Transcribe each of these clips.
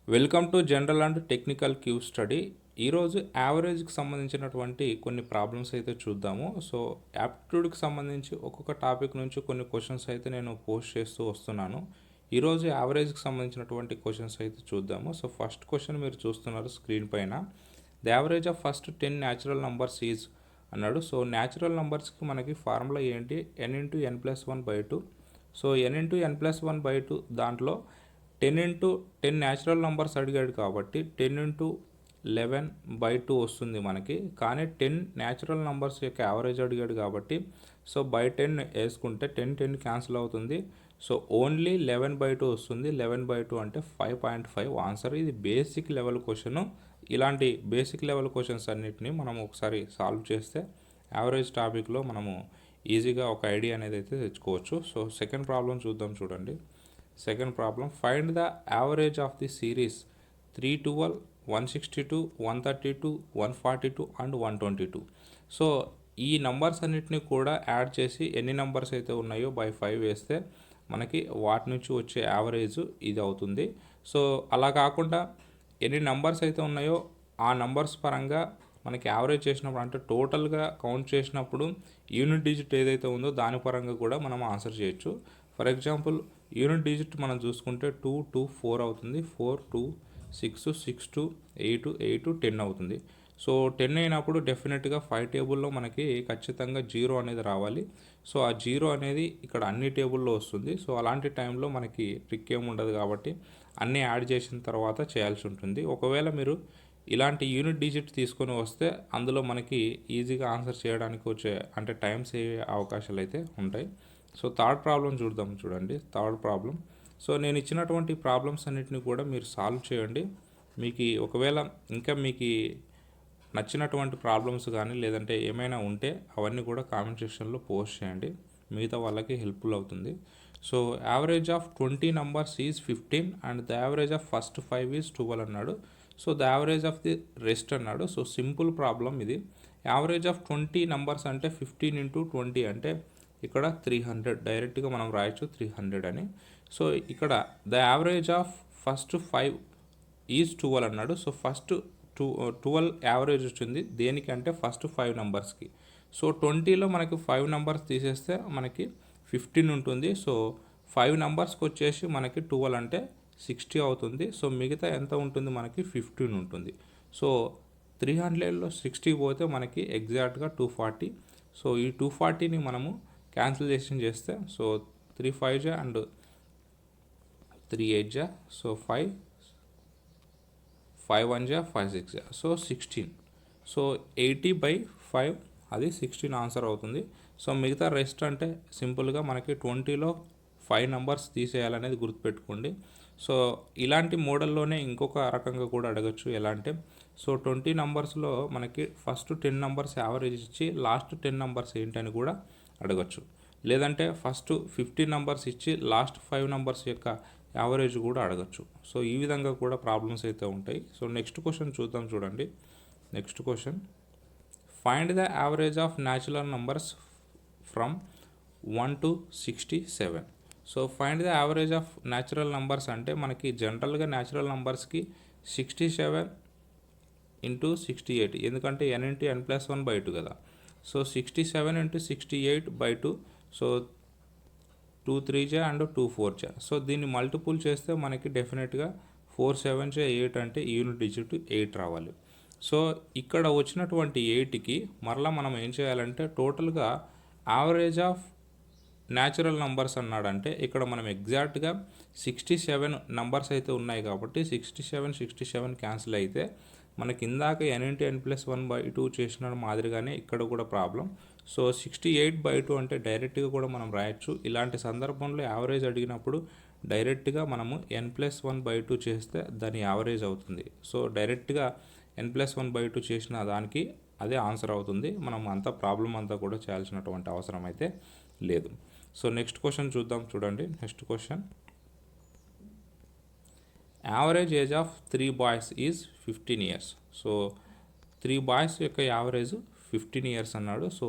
Welcome to general and technical Q study. ఈరోజు యావరేజ్కి సంబంధించినటువంటి కొన్ని ప్రాబ్లమ్స్ అయితే చూద్దాము. సో యాప్టిట్యూడ్కి సంబంధించి ఒక్కొక్క టాపిక్ నుంచి కొన్ని క్వశ్చన్స్ అయితే నేను పోస్ట్ చేస్తూ వస్తున్నాను. ఈరోజు యావరేజ్కి సంబంధించినటువంటి క్వశ్చన్స్ అయితే చూద్దాము. సో ఫస్ట్ క్వశ్చన్ మీరు చూస్తున్నారు స్క్రీన్ పైన. The average of first 10 natural numbers is అన్నాడు. సో న్యాచురల్ నంబర్స్కి మనకి ఫార్ములా ఏంటి? n/n+1/2. సో n/n+1/2 దాంట్లో 10 న్యాచురల్ నంబర్స్ అడిగాడు కాబట్టి 10/11/2 వస్తుంది మనకి. కానీ 10 న్యాచురల్ నంబర్స్ యొక్క యావరేజ్ అడిగాడు కాబట్టి సో బై 10 వేసుకుంటే 10 క్యాన్సిల్ అవుతుంది. సో ఓన్లీ 11/2 వస్తుంది. 11/2 అంటే 5.5 ఆన్సర్. ఇది బేసిక్ లెవెల్ క్వశ్చన్. ఇలాంటి బేసిక్ లెవెల్ క్వశ్చన్స్ అన్నిటిని మనం ఒకసారి సాల్వ్ చేస్తే యావరేజ్ టాపిక్లో మనము ఈజీగా ఒక ఐడియా అనేది అయితే తెచ్చుకోవచ్చు. సో సెకండ్ ప్రాబ్లం చూద్దాం చూడండి. Second problem, find the average of the series 312, 162, 132, 142 and 122. So ఈ నంబర్స్ అన్నిటిని కూడా యాడ్ చేసి ఎన్ని నంబర్స్ అయితే ఉన్నాయో బై 5 వేస్తే మనకి వాటి నుంచి వచ్చే యావరేజ్ ఇది అవుతుంది. సో అలా కాకుండా ఎన్ని నంబర్స్ అయితే ఉన్నాయో ఆ నంబర్స్ పరంగా మనకి యావరేజ్ చేసినప్పుడు అంటే టోటల్గా కౌంట్ చేసినప్పుడు యూనిట్ డిజిట్ ఏదైతే ఉందో దాని పరంగా కూడా మనం ఆన్సర్ చేయొచ్చు. ఫర్ ఎగ్జాంపుల్ యూనిట్ డిజిట్ మనం చూసుకుంటే 2, 2, 4 అవుతుంది. 4, 2, 6, 6, 2, 8, 8, 10 అవుతుంది. సో 10 అయినప్పుడు డెఫినెట్గా 5 టేబుల్లో మనకి ఖచ్చితంగా 0 అనేది రావాలి. సో ఆ 0 అనేది ఇక్కడ అన్ని టేబుల్లో వస్తుంది. సో అలాంటి టైంలో మనకి ట్రిక్ ఏమి ఉండదు కాబట్టి అన్నీ యాడ్ చేసిన తర్వాత చేయాల్సి ఉంటుంది. ఒకవేళ మీరు ఇలాంటి యూనిట్ డిజిట్ తీసుకొని వస్తే అందులో మనకి ఈజీగా ఆన్సర్ చేయడానికి వచ్చే అంటే టైం సేవ్ అయ్యే అవకాశాలు అయితే ఉంటాయి. సో థర్డ్ ప్రాబ్లం చూద్దాం చూడండి. థర్డ్ ప్రాబ్లం, సో నేను ఇచ్చినటువంటి ప్రాబ్లమ్స్ అన్నిటిని కూడా మీరు సాల్వ్ చేయండి. మీకు ఒకవేళ ఇంకా మీకు నచ్చినటువంటి ప్రాబ్లమ్స్ కానీ లేదంటే ఏమైనా ఉంటే అవన్నీ కూడా కామెంట్ సెక్షన్లో పోస్ట్ చేయండి. మిగతా వాళ్ళకి హెల్ప్ఫుల్ అవుతుంది. So average of 20 numbers is 15 and the average of first 5 is 12 అన్నాడు. So the average of the rest అన్నాడు. సో సింపుల్ ప్రాబ్లం ఇది. యావరేజ్ ఆఫ్ 20 నంబర్స్ అంటే 15 ఇంటూ 20 అంటే ఇక్కడ 300 డైరెక్ట్గా మనం రాయొచ్చు 300 అని. సో ఇక్కడ the average of first 5 is 12 అన్నాడు. సో ఫస్ట్ 12 యావరేజ్ వచ్చింది దేనికంటే ఫస్ట్ 5 నెంబర్స్కి. సో 20లో మనకి 5 నెంబర్స్ తీసేస్తే మనకి 15 ఉంటుంది. సో 5 నెంబర్స్కి వచ్చేసి మనకి 12 అంటే 60 అవుతుంది. సో మిగతా ఎంత ఉంటుంది మనకి 15 ఉంటుంది. సో 300లో 60 పోతే మనకి ఎగ్జాక్ట్గా 240. సో ఈ 240ని మనము క్యాన్సిలేషన్ చేస్తే సో 3 5 జా అండ్ 3 8 జా సో 5 1 జా 5 6 జా సో 16. సో 80/5 అది 16 ఆన్సర్ అవుతుంది. సో మిగతా రెస్ట్ అంటే సింపుల్గా మనకి 20లో 5 నెంబర్స్ తీసేయాలనేది గుర్తుపెట్టుకోండి. సో ఇలాంటి మోడల్లోనే ఇంకొక రకంగా కూడా అడగచ్చు. ఎలా అంటే సో 20 నెంబర్స్లో మనకి ఫస్ట్ 10 నెంబర్స్ యావరేజ్ ఇచ్చి లాస్ట్ 10 నెంబర్స్ ఏంటని కూడా అడగచ్చు. లేదంటే ఫస్ట్ 15 నెంబర్స్ ఇచ్చి లాస్ట్ 5 నెంబర్స్ యొక్క యావరేజ్ కూడా అడగచ్చు. సో ఈ విధంగా కూడా ప్రాబ్లమ్స్ అయితే ఉంటాయి. సో నెక్స్ట్ క్వశ్చన్ చూద్దాం చూడండి. Next question, find the average of natural numbers from 1 to 67. So find the average of natural numbers అంటే మనకి జనరల్గా న్యాచురల్ నంబర్స్కి 67 ఇంటూ 68 ఎందుకంటే n/n+1/2 కదా. సో 67 ఇంటూ 68/2 సో 2 3 జా అండ్ 2 4 జా. సో దీన్ని మల్టిపుల్ చేస్తే మనకి డెఫినెట్గా 4 7 జా 8 అంటే యూనిట్ డిజిట్ 8 రావాలి. సో ఇక్కడ వచ్చినటువంటి 8కి మరలా మనం ఏం చేయాలంటే టోటల్గా యావరేజ్ ఆఫ్ న్యాచురల్ నంబర్స్ అన్నాడంటే ఇక్కడ మనం ఎగ్జాక్ట్గా 67 నంబర్స్ అయితే ఉన్నాయి కాబట్టి 67 క్యాన్సిల్ అయితే మనకి ఇందాక n/n+1/2 చేసిన మాదిరిగానే ఇక్కడ కూడా ప్రాబ్లం. సో 68/2 అంటే డైరెక్ట్గా కూడా మనం రాయొచ్చు. ఇలాంటి సందర్భంలో యావరేజ్ అడిగినప్పుడు డైరెక్ట్గా మనము n+1/2 చేస్తే దాని యావరేజ్ అవుతుంది. సో డైరెక్ట్గా n+1/2 చేసిన దానికి అదే ఆన్సర్ అవుతుంది. మనం అంతా ప్రాబ్లం అంతా కూడా చేయాల్సినటువంటి అవసరం అయితే లేదు. సో నెక్స్ట్ క్వశ్చన్ చూద్దాం చూడండి. Next question, average age of 3 boys is 15 years. So 3 boys యొక్క యావరేజ్ 15 ఇయర్స్ అన్నాడు. సో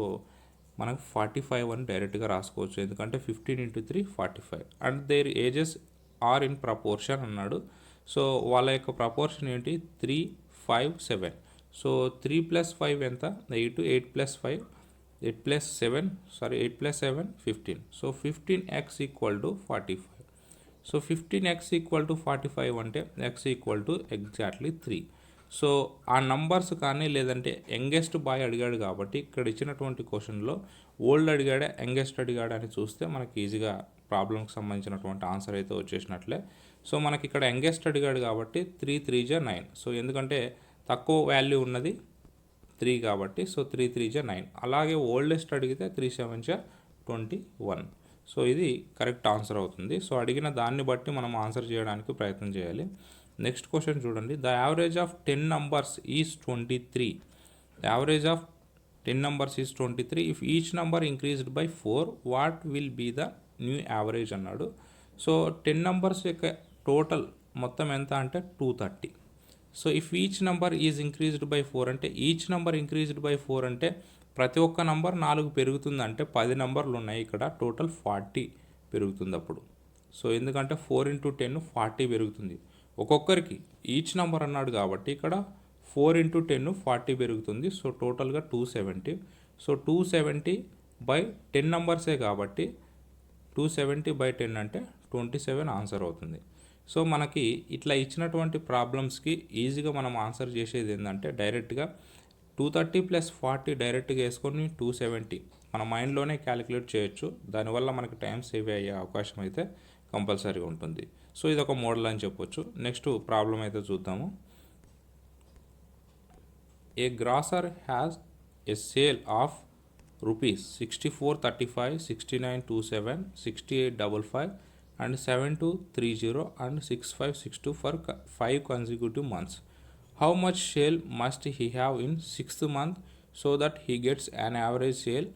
మనకు 45 అని డైరెక్ట్గా రాసుకోవచ్చు ఎందుకంటే 15 into 3 45 and their ages are in proportion అన్నాడు. సో వాళ్ళ యొక్క ప్రపోర్షన్ ఏంటి 3, 5, 7. సో 3 + 5 ఎంత 8, 8 + 5 8 + 7 8 + 7 15. So 15x = 45. సో 15x = 45 అంటే x = ఎగ్జాక్ట్లీ 3. సో ఆ నంబర్స్ కానీ లేదంటే యంగెస్ట్ బాయ్ అడిగాడు కాబట్టి ఇక్కడ ఇచ్చినటువంటి క్వశ్చన్లో ఓల్డ్ అడిగాడా యంగెస్ట్ అడిగాడా అని చూస్తే మనకి ఈజీగా ప్రాబ్లంకి సంబంధించినటువంటి ఆన్సర్ అయితే వచ్చేసినట్లే. సో మనకి ఇక్కడ యంగెస్ట్ అడిగాడు కాబట్టి 3 3 = 9. సో ఎందుకంటే తక్కువ వాల్యూ ఉన్నది 3 కాబట్టి సో 3 3 = 9. అలాగే ఓల్డెస్ట్ అడిగితే 3 7 = 21. సో ఇది కరెక్ట్ ఆన్సర్ అవుతుంది. సో అడిగిన దాన్ని బట్టి మనం ఆన్సర్ చేయడానికి ప్రయత్నం చేయాలి. నెక్స్ట్ క్వశ్చన్ చూడండి. The average of 10 numbers is 23. The average of 10 numbers is 23. If each number increased by 4 what will be the new average అన్నాడు. సో 10 నంబర్స్ యొక్క టోటల్ మొత్తం ఎంత అంటే 230. So if each number is increased by 4 అంటే each number increased by 4 అంటే ప్రతి ఒక్క number 4 పెరుగుతుందంటే 10 నంబర్లు ఉన్నాయి ఇక్కడ, టోటల్ 40 పెరుగుతుంది అప్పుడు. సో ఎందుకంటే 4 × 10 40 పెరుగుతుంది ఒక్కొక్కరికి. ఈచ్ నంబర్ అన్నాడు కాబట్టి ఇక్కడ 4 × 10 40 పెరుగుతుంది. సో టోటల్గా 270. సో 270/10 నంబర్సే కాబట్టి 270/10 అంటే 27 ఆన్సర్ అవుతుంది. సో మనకి ఇట్లా ఇచ్చినటువంటి ప్రాబ్లమ్స్కి ఈజీగా మనం ఆన్సర్ చేసేది ఏంటంటే డైరెక్ట్గా 230 + 40 డైరెక్ట్గా వేసుకొని 270 మన మైండ్లోనే క్యాలిక్యులేట్ చేయొచ్చు. దానివల్ల మనకి టైం సేవ్ అయ్యే అవకాశం అయితే కంపల్సరీగా ఉంటుంది. సో ఇది ఒక మోడల్ అని చెప్పొచ్చు. నెక్స్ట్ ప్రాబ్లం అయితే చూద్దాము. A grocer has a sale of rupees 6435, 6927, 6855 and 7230 and 6562 for 5 consecutive months. How much sale must he have in 6th month so that he gets an average sale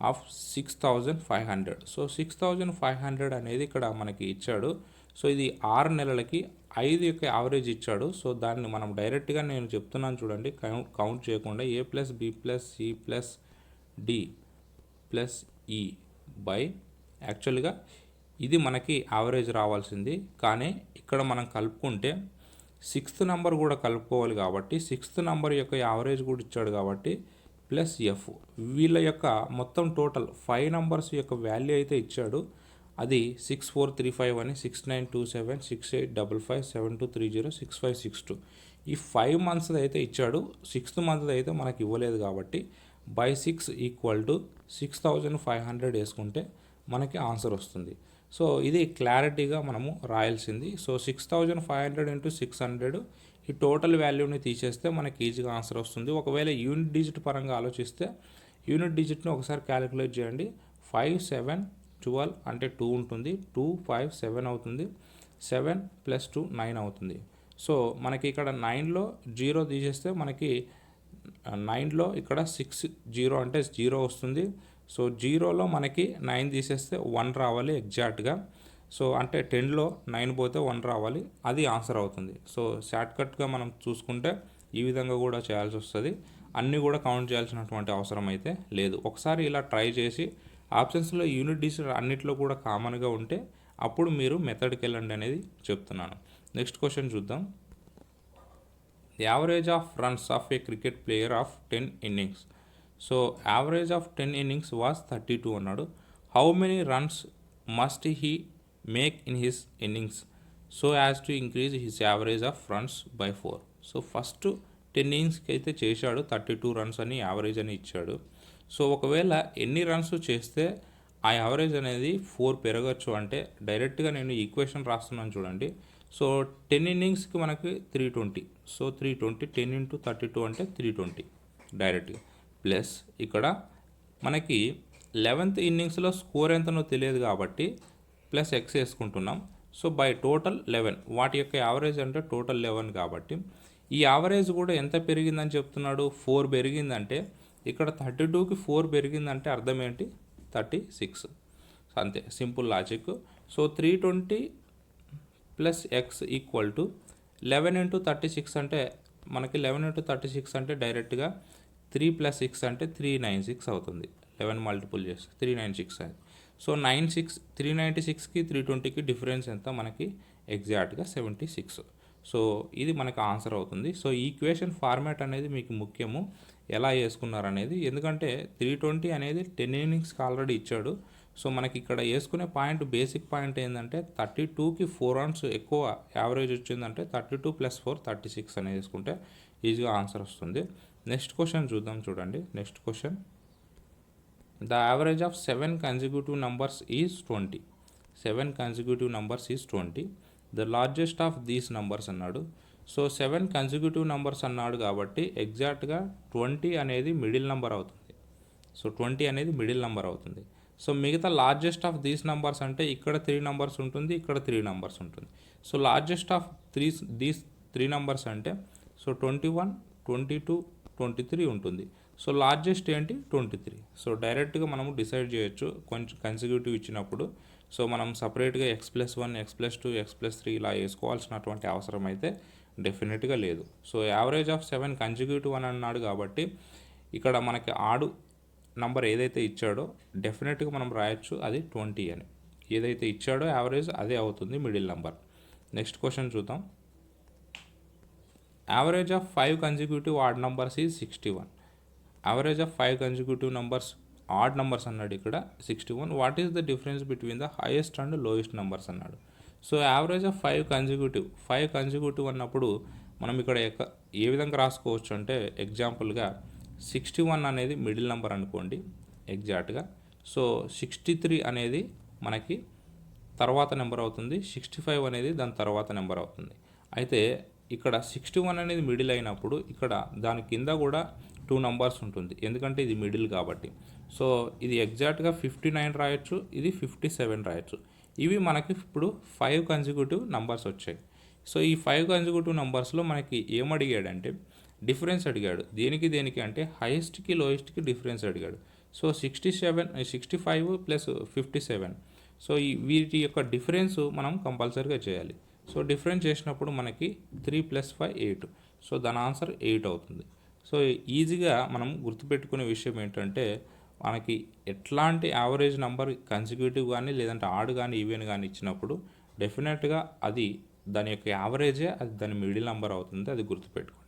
of 6500? So 6500 అనేది ఇక్కడ మనకి ఇచ్చాడు. So ఇది 6 నెలలకి 5 యొక్క average ఇచ్చాడు. So దాన్ని మనం డైరెక్ట్గా నేను చెప్తున్నాను చూడండి, కౌంట్ చేయకుండా A + B + C + D + E by యాక్చువల్గా ఇది మనకి యావరేజ్ రావాల్సింది. కానీ ఇక్కడ మనం కలుపుకుంటే 6th నంబర్ కూడా కలుపుకోవాలి కాబట్టి 6th నంబర్ యొక్క యావరేజ్ కూడా ఇచ్చాడు కాబట్టి +F వీళ్ళ యొక్క మొత్తం టోటల్ 5 నంబర్స్ యొక్క వాల్యూ అయితే ఇచ్చాడు. అది 6435 అని, 6927, 6855, 7230, 6562 ఈ 5 మంత్స్ అయితే ఇచ్చాడు. 6th మంత్ అయితే మనకి ఇవ్వలేదు కాబట్టి /6 = 6500 వేసుకుంటే మనకి ఆన్సర్ వస్తుంది. సో ఇది క్లారిటీగా మనము రాయాల్సింది. సో 6500 × 600 ఈ టోటల్ వాల్యూని తీసేస్తే మనకి ఈజీగా ఆన్సర్ వస్తుంది. ఒకవేళ యూనిట్ డిజిట్ పరంగా ఆలోచిస్తే యూనిట్ డిజిట్ని ఒకసారి క్యాలిక్యులేట్ చేయండి. 5 7 12 అంటే 2 ఉంటుంది, 2 5 7 అవుతుంది, 7 + 2 9 అవుతుంది. సో మనకి ఇక్కడ 9లో 0 తీసేస్తే మనకి 9లో ఇక్కడ 6 0 అంటే 0 వస్తుంది. సో 0లో మనకి 9 తీసేస్తే 1 రావాలి ఎగ్జాక్ట్గా. సో అంటే 10లో 9 పోతే 1 రావాలి, అది ఆన్సర్ అవుతుంది. సో షార్ట్కట్గా మనం చూసుకుంటే ఈ విధంగా కూడా చేయాల్సి వస్తుంది. అన్నీ కూడా కౌంట్ చేయాల్సినటువంటి అవసరం అయితే లేదు. ఒకసారి ఇలా ట్రై చేసి ఆప్షన్స్లో యూనిట్ డిజిట్ అన్నిట్లో కూడా కామన్గా ఉంటే అప్పుడు మీరు మెథడ్కి వెళ్ళండి అనేది చెప్తున్నాను. నెక్స్ట్ క్వశ్చన్ చూద్దాం. The average of runs of A cricket player of 10 innings. So average of 10 innings was 32 అన్నాడు. How many runs must he make in his innings so as to increase his average of runs by 4. So first 10 innings అయితే చేశాడు, 32 runs అని average అని ఇచ్చాడు. So ఒకవేళ ఎన్ని runs చేస్తే ఆ యావరేజ్ అనేది 4 పెరగచ్చు అంటే డైరెక్ట్గా నేను ఈక్వేషన్ రాస్తున్నాను చూడండి. సో 10 inningsకి మనకి 320. సో 320 10 × 32 అంటే 320 డైరెక్ట్గా. ప్లస్ ఇక్కడ మనకి 11th innings స్కోర్ ఎంతనో తెలియదు కాబట్టి +x వేసుకుంటున్నాం. సో బై టోటల్ 11 వాటి యొక్క యావరేజ్ అంటే టోటల్ 11 కాబట్టి ఈ యావరేజ్ కూడా ఎంత పెరిగిందని చెప్తున్నాడు, 4 పెరిగిందంటే ఇక్కడ 32కి 4 పెరిగిందంటే అర్థం ఏంటి 36. అంతే, సింపుల్ లాజిక్. సో 320 + x = 11 × 36 అంటే మనకి 11 × 36 అంటే డైరెక్ట్గా 3 + 6 అంటే 396 అవుతుంది. 11 మల్టిపుల్ చేస్తే 396 అది. సో 396కి 320కి డిఫరెన్స్ ఎంత మనకి ఎగ్జాక్ట్గా 76. సో ఇది మనకు ఆన్సర్ అవుతుంది. సో ఈక్వేషన్ ఫార్మాట్ అనేది మీకు ముఖ్యము, ఎలా వేసుకున్నారనేది. ఎందుకంటే 320 అనేది 10 ఇన్నింగ్స్కి ఆల్రెడీ ఇచ్చాడు. సో మనకి ఇక్కడ వేసుకునే పాయింట్, బేసిక్ పాయింట్ ఏంటంటే 32కి 4 రన్స్ ఎక్కువ యావరేజ్ వచ్చిందంటే 32 + 4 36 అనేది వేసుకుంటే ఈజీగా ఆన్సర్ వస్తుంది. నెక్స్ట్ క్వశ్చన్ చూద్దాం. చూడండి next question. The average of 7 consecutive numbers is 20. 7 consecutive numbers is 20. The largest of these numbers అన్నాడు. సో 7 కన్సిక్యూటివ్ నంబర్స్ అన్నాడు కాబట్టి ఎగ్జాక్ట్గా 20 అనేది మిడిల్ నెంబర్ అవుతుంది. సో 20 అనేది మిడిల్ నెంబర్ అవుతుంది. సో మిగతా లార్జెస్ట్ ఆఫ్ దీస్ నంబర్స్ అంటే ఇక్కడ 3 నంబర్స్ ఉంటుంది, ఇక్కడ 3 నంబర్స్ ఉంటుంది. So largest of these 3 numbers అంటే సో 21, 22, 23 ఉంటుంది. సో లార్జెస్ట్ ఏంటి 23. సో డైరెక్ట్గా మనము డిసైడ్ చేయొచ్చు కొంచెం కన్సిక్యూటివ్ ఇచ్చినప్పుడు. సో మనం సపరేట్గా x+1, x+2, x+3 ఇలా వేసుకోవాల్సినటువంటి అవసరం అయితే డెఫినెట్గా లేదు. సో యావరేజ్ ఆఫ్ 7 కన్సిక్యూటివ్ అని అన్నాడు కాబట్టి ఇక్కడ మనకి ఆడు నంబర్ ఏదైతే ఇచ్చాడో డెఫినెట్గా మనం రాయొచ్చు అది 20 అని. ఏదైతే ఇచ్చాడో యావరేజ్ అదే అవుతుంది మిడిల్ నెంబర్. నెక్స్ట్ క్వశ్చన్ చూద్దాం. Average of 5 consecutive add numbers is 61. Average of 5 consecutive numbers add numbers అన్నాడు ఇక్కడ 61. What is the difference between the highest and lowest numbers అన్నాడు. సో యావరేజ్ ఆఫ్ 5 కన్సిక్యూటివ్ అన్నప్పుడు మనం ఇక్కడ ఏ విధంగా రాసుకోవచ్చు అంటే ఎగ్జాంపుల్గా 61 అనేది మిడిల్ నెంబర్ అనుకోండి ఎగ్జాక్ట్గా. సో 63 అనేది మనకి తర్వాత నెంబర్ అవుతుంది, 65 అనేది దాని తర్వాత నెంబర్ అవుతుంది. అయితే ఇక్కడ 61 అనేది మిడిల్ అయినప్పుడు ఇక్కడ దాని కింద కూడా 2 నంబర్స్ ఉంటుంది, ఎందుకంటే ఇది మిడిల్ కాబట్టి. సో ఇది ఎగ్జాక్ట్గా 59 రాయొచ్చు, ఇది 57 రాయొచ్చు. ఇవి మనకి ఇప్పుడు 5 కన్సిక్యూటివ్ నంబర్స్ వచ్చాయి. సో ఈ 5 కన్సిక్యూటివ్ నంబర్స్లో మనకి ఏమడిగాడంటే డిఫరెన్స్ అడిగాడు. దేనికి అంటే హైయెస్ట్కి లోయెస్ట్కి డిఫరెన్స్ అడిగాడు. సో 65 + 57. సో వీటి యొక్క డిఫరెన్స్ మనం కంపల్సరీగా చేయాలి. సో డిఫరెన్స్ చేసినప్పుడు మనకి 3 + 5 8. సో దాని ఆన్సర్ 8 అవుతుంది. సో ఈజీగా మనం గుర్తుపెట్టుకునే విషయం ఏంటంటే మనకి ఎట్లాంటి యావరేజ్ నెంబర్ కన్సిక్యూటివ్ కానీ లేదంటే ఆడ్ కానీ ఈవెన్ కానీ ఇచ్చినప్పుడు డెఫినెట్గా అది దాని యొక్క యావరేజే అది దాని మిడిల్ నెంబర్ అవుతుంది, అది గుర్తుపెట్టుకోండి.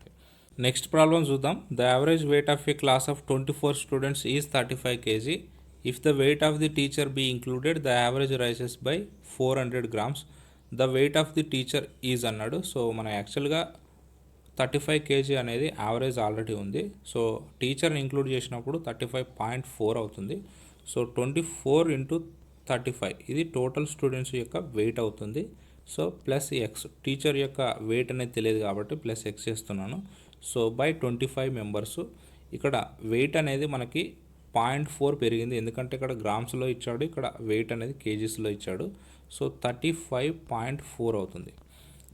నెక్స్ట్ ప్రాబ్లం చూద్దాం. The average weight of a class of 24 students is 35 kg. If the weight of the teacher be included the average rises by 400 grams. The weight of the teacher is అన్నాడు. So మన యాక్చువల్గా 35 kg అనేది average already ఉంది. So టీచర్ని include చేసినప్పుడు 35.4 అవుతుంది. So 24 × 35 ఇది total students యొక్క వెయిట్ అవుతుంది. సో ప్లస్ ఎక్స్, టీచర్ యొక్క వెయిట్ అనేది తెలియదు కాబట్టి ప్లస్ ఎక్స్ చేస్తున్నాను. So by 25 members. ఇక్కడ వెయిట్ అనేది మనకి 0.4 పెరిగింది, ఎందుకంటే ఇక్కడ గ్రామ్స్లో ఇచ్చాడు, ఇక్కడ వెయిట్ అనేది కేజీస్లో ఇచ్చాడు. సో 35.4 అవుతుంది.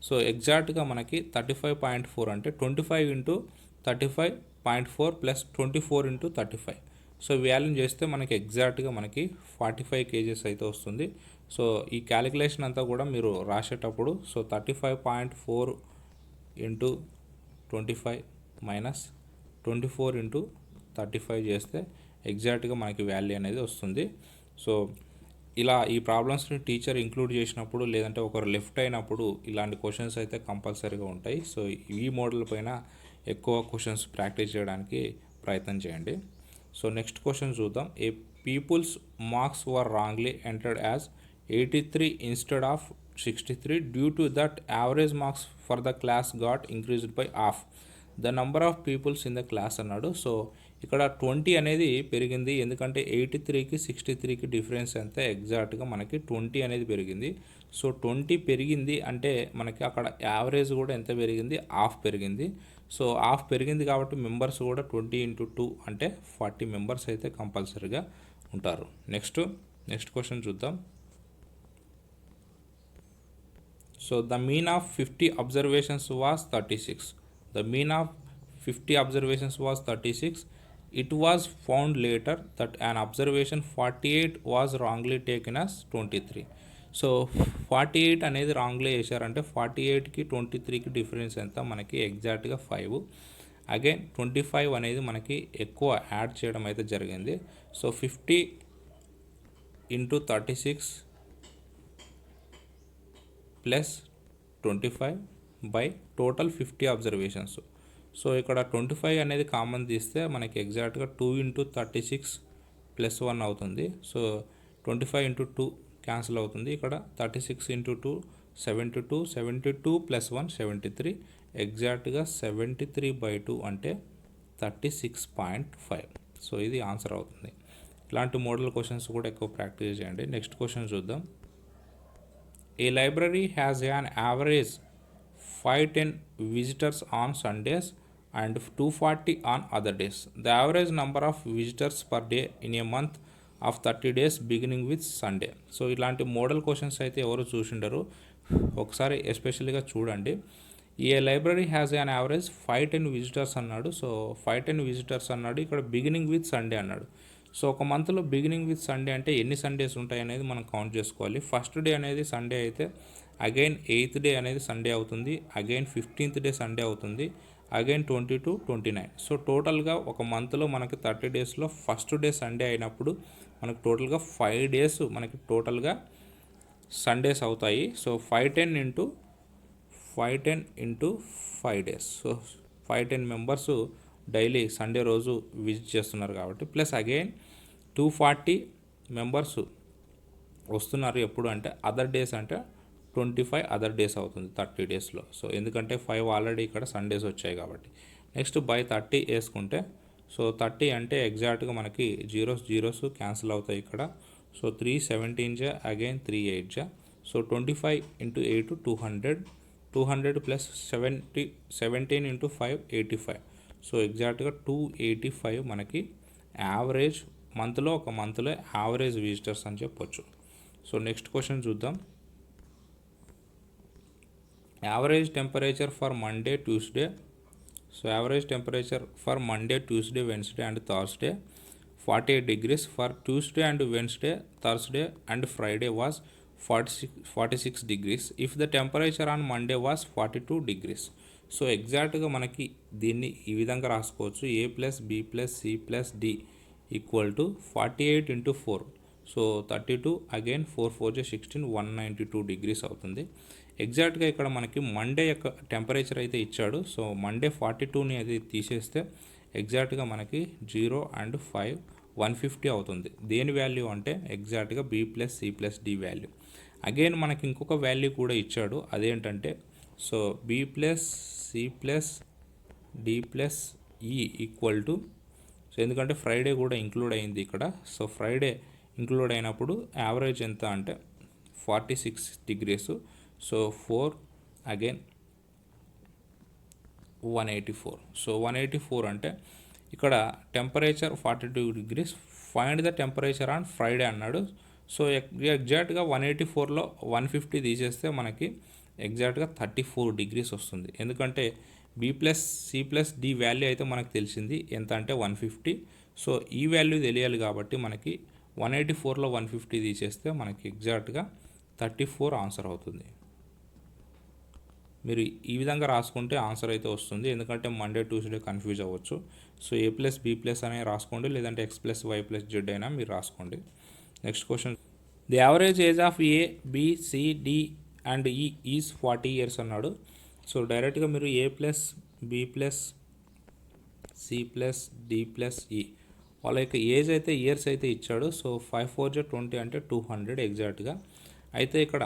సో ఎగ్జాక్ట్గా మనకి 35.4 అంటే 25 × 35.4 + 24 × 35. సో వాల్యూమ్ చేస్తే మనకి ఎగ్జాక్ట్గా మనకి 45 kgs అయితే వస్తుంది. సో ఈ క్యాలిక్యులేషన్ అంతా కూడా మీరు రాసేటప్పుడు సో 35.4 × 25 - 24 × 35 చేస్తే ఎగ్జాక్ట్గా మనకి వాల్యూ అనేది వస్తుంది. సో ఇలా ఈ ప్రాబ్లమ్స్ని టీచర్ ఇంక్లూడ్ చేసినప్పుడు లేదంటే ఒకరు లెఫ్ట్ అయినప్పుడు ఇలాంటి క్వశ్చన్స్ అయితే కంపల్సరీగా ఉంటాయి. సో ఈ మోడల్ పైన ఎక్కువ క్వశ్చన్స్ ప్రాక్టీస్ చేయడానికి ప్రయత్నం చేయండి. సో నెక్స్ట్ క్వశ్చన్ చూద్దాం. A peoples marks were wrongly entered as 83 instead of 63 due to that average marks for the class got increased by half the number of peoples in the class అన్నాడు. So ఇక్కడ 20 అనేది పెరిగింది, ఎందుకంటే 83కి 63కి difference ఎంత ఎగ్జాక్ట్గా మనకి 20 అనేది పెరిగింది. సో 20 పెరిగింది అంటే మనకి అక్కడ యావరేజ్ కూడా ఎంత పెరిగింది, హాఫ్ పెరిగింది. సో హాఫ్ పెరిగింది కాబట్టి మెంబర్స్ కూడా 20 × 2 అంటే 40 మెంబర్స్ అయితే కంపల్సరీగా ఉంటారు. నెక్స్ట్ క్వశ్చన్ చూద్దాం. So the mean of 50 observations was 36. The mean of 50 observations was 36. It was found later that an observation 48 was wrongly taken as 23. So 48 అనేది రాంగ్లీ వేశారంటే 48కి 23కి డిఫరెన్స్ ఎంత మనకి ఎగ్జాక్ట్గా 5. అగైన్ 25 అనేది మనకి ఎక్కువ యాడ్ చేయడం అయితే జరిగింది. So 50 × 36 + 25 by total 50 observations. So ఇక్కడ 25 అనేది కామన్ తీస్తే మనకి ఎగ్జాక్ట్గా 2 ఇంటూ 36 ప్లస్ 1 అవుతుంది. సో 25 ఇంటూ 2 క్యాన్సిల్ అవుతుంది. ఇక్కడ 36 ఇంటూ 2 72, 72 ప్లస్ 1 73, ఎగ్జాక్ట్గా 73/2 అంటే 36.5. సో ఇది ఆన్సర్ అవుతుంది. ఇలాంటి మోడల్ క్వశ్చన్స్ కూడా ఎక్కువ ప్రాక్టీస్ చేయండి. నెక్స్ట్ క్వశ్చన్ చూద్దాం. A library has an average 510 visitors on Sundays and 240 on other days. The average number of visitors per day in a month of 30 days beginning with Sunday. So ఇలాంటి model questions అయితే ఎవరు చూసిండరు, ఒకసారి ఎస్పెషల్గా చూడండి. A library has an average 510 visitors అన్నాడు. So 510 visitors అన్నాడు, ఇక్కడ beginning with Sunday అన్నాడు. సో ఒక మంత్లో బిగినింగ్ విత్ సండే అంటే ఎన్ని సండేస్ ఉంటాయి అనేది మనం కౌంట్ చేసుకోవాలి. ఫస్ట్ డే అనేది సండే అయితే అగైన్ 8th డే అనేది సండే అవుతుంది, అగైన్ 15th డే సండే అవుతుంది, అగైన్ 22, 29. సో టోటల్గా ఒక మంత్లో మనకి 30 డేస్లో ఫస్ట్ డే సండే అయినప్పుడు మనకు టోటల్గా 5 డేస్ మనకి టోటల్గా సండేస్ అవుతాయి. So 510 into 5 days. So 510 members daily Sunday రోజు విజిట్ చేస్తున్నారు కాబట్టి, ప్లస్ అగైన్ 240 మెంబర్స్ వస్తున్నారు ఎప్పుడు అంటే అదర్ డేస్ అంటే 25 అదర్ డేస్ అవుతుంది 30 డేస్లో. సో ఎందుకంటే 5 ఆల్రెడీ ఇక్కడ సండేస్ వచ్చాయి కాబట్టి. నెక్స్ట్ బై 30 వేసుకుంటే, సో 30 అంటే ఎగ్జాక్ట్గా మనకి జీరోస్ క్యాన్సిల్ అవుతాయి ఇక్కడ. సో 3 17 జా, అగైన్ 3 8 జా. So 25 into 8 200 plus 17 into 5 85. So ఎగ్జాక్ట్గా 285 మనకి యావరేజ్ ఒక మంత్లో యావరేజ్ విజిటర్స్ అని చెప్పొచ్చు. సో నెక్స్ట్ క్వశ్చన్ చూద్దాం. Average temperature for Monday Tuesday. So average temperature for Monday Tuesday Wednesday and Thursday 48 degrees. For Tuesday and Wednesday Thursday and Friday was 46 degrees. If the temperature on Monday was 42 degrees. So ఎగ్జాక్ట్గా మనకి దీన్ని ఈ విధంగా రాసుకోవచ్చు. A plus B plus C plus D equal to 48 into 4. So 32, again 4 4 16, 192 degrees అవుతుంది. ఎగ్జాక్ట్గా ఇక్కడ మనకి మండే యొక్క టెంపరేచర్ అయితే ఇచ్చాడు. సో మండే 42ని అది తీసేస్తే ఎగ్జాక్ట్గా మనకి 0 and 5 150 అవుతుంది. దేని వాల్యూ అంటే ఎగ్జాక్ట్గా B plus C plus D value. Again మనకి ఇంకొక వాల్యూ కూడా ఇచ్చాడు, అదేంటంటే so B plus C plus D plus E equal to, so ఎందుకంటే ఫ్రైడే కూడా ఇంక్లూడ్ అయింది ఇక్కడ. సో ఫ్రైడే ఇంక్లూడ్ అయినప్పుడు యావరేజ్ ఎంత అంటే 46 degrees. So 4 again 184. సో 184 అంటే ఇక్కడ temperature 42 degrees. Find the temperature on Friday అన్నాడు. సో ఎగ్జాక్ట్గా 184లో 150 తీసేస్తే మనకి ఎగ్జాక్ట్గా 34 degrees వస్తుంది. ఎందుకంటే B plus C plus D value అయితే మనకు తెలిసింది ఎంత అంటే 150. సో ఈ వాల్యూ తెలియాలి కాబట్టి మనకి 184లో 150 తీసేస్తే మనకి ఎగ్జాక్ట్గా 34 ఆన్సర్ అవుతుంది. మీరు ఈ విధంగా రాసుకుంటే ఆన్సర్ అయితే వస్తుంది, ఎందుకంటే మండే ట్యూస్డే కన్ఫ్యూజ్ అవ్వచ్చు. So A plus B plus అనే రాసుకోండి, లేదంటే X plus Y plus Z అయినా మీరు రాసుకోండి. Next question. The average age of A B C D and E is 40 years అన్నాడు. సో డైరెక్ట్గా మీరు A plus B plus C plus D plus E వాళ్ళ యొక్క ఏజ్ అయితే ఇయర్స్ అయితే ఇచ్చాడు. సో 5 4 20 అంటే 200 ఎగ్జాక్ట్గా. అయితే ఇక్కడ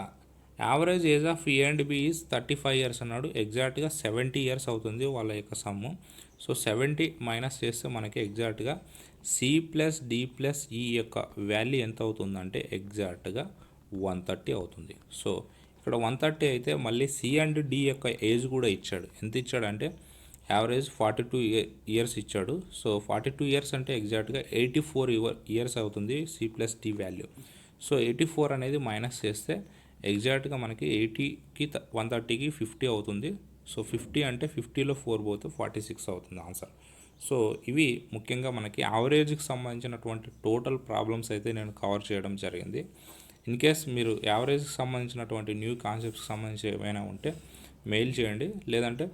average age of A and B is 35 years అన్నాడు. ఎగ్జాక్ట్గా 70 years అవుతుంది వాళ్ళ యొక్క సమ్ము. సో 70 మైనస్ చేస్తే మనకి ఎగ్జాక్ట్గా C plus D plus E యొక్క వాల్యూ ఎంత అవుతుందంటే ఎగ్జాక్ట్గా 130 అవుతుంది. సో ఇక్కడ 130 అయితే మళ్ళీ C అండ్ D యొక్క ఏజ్ కూడా ఇచ్చాడు. ఎంత ఇచ్చాడంటే యావరేజ్ 42 years ఇచ్చాడు. సో 42 years అంటే ఎగ్జాక్ట్గా 84 years అవుతుంది C plus D value. So 84 అనేది మైనస్ చేస్తే ఎగ్జాక్ట్గా మనకి 80కి 130కి 50 అవుతుంది. సో 50 అంటే 50లో 4 పోతే 46 అవుతుంది ఆన్సర్. సో ఇవి ముఖ్యంగా మనకి యావరేజ్కి సంబంధించినటువంటి టోటల్ ప్రాబ్లమ్స్ అయితే నేను కవర్ చేయడం జరిగింది. ఇన్ కేస్ మీరు యావరేజ్కి సంబంధించినటువంటి న్యూ కాన్సెప్ట్స్కి సంబంధించి ఏమైనా ఉంటే మెయిల్ చేయండి, లేదంటే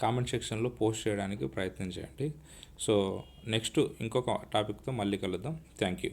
కామెంట్ సెక్షన్లో పోస్ట్ చేయడానికి ప్రయత్నం చేయండి. సో నెక్స్ట్ ఇంకొక టాపిక్తో మళ్ళీ కలుద్దాం. Thank you.